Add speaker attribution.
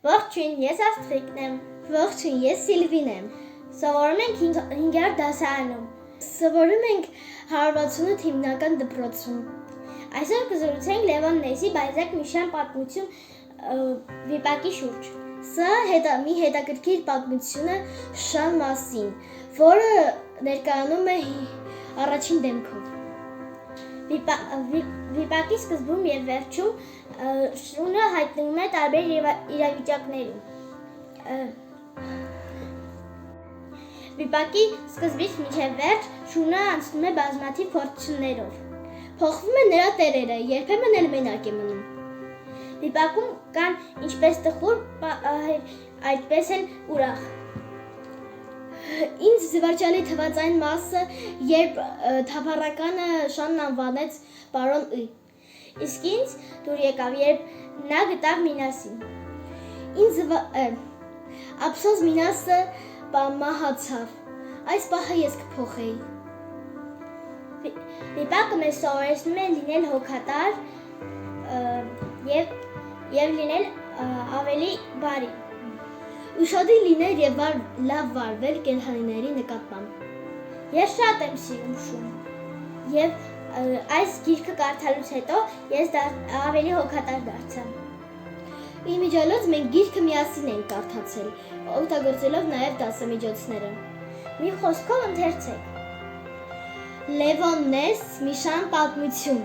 Speaker 1: Ողջույն, ես Աստղիկն եմ։ Ողջույն, ես Սիլվին եմ։ Սովորում ենք 5-րդ դասարանում։ Սովորում ենք 168 հիմնական դպրոցում։ Այսօր կզրուցենք Լևոն Նեսի Բայզակ Միշան պատմություն վիպակի շուրջ։ Սա մի հետաքրքիր պատմություն է Շան մասին, որը ներկայանում է առաջին դեմքով։ Վիպակի սկզբում և վերջում շունը հայտնվում է տարբեր իրավիճակներում։ Վիպակի սկզբից մինչև վերջ շունը անցնում է բազմաթիվ փորձություններով։ Փոխվում է նրա տերերը, երբեմն էլ մենակ է մնում։ Վիպակում կան ինչպես տխուր, այդպես էլ ուրախ։ Ինձ զվարճալի թվաց այն մասը, երբ թափառականը Շանն անվանեց պարոն Ը. Իսկ ինձ դուր եկավ, երբ նա գտավ Մինասին։ Ինձ ափսոս Մինասը մահացավ, այս պահը ես կփոխեի։ Վիպակը մեզ սովորեցնում է լինել հոգատար և լինել ավելի բարի։ Ուշադիր լինել և լավ վարվել կենդանիների նկատմամբ։ Ես շատ եմ սիրում շուն և այս գիրքը կարդալուց հետո ես ավելի հոգատար դարձա։ Իմիջիալոց մենք գիրքը միասին ենք կարդացել, օգտագործելով նաև դասամիջոցները։ Մի խոսքով ընթերցեք։ Լևոն Նես Միշան պատմություն։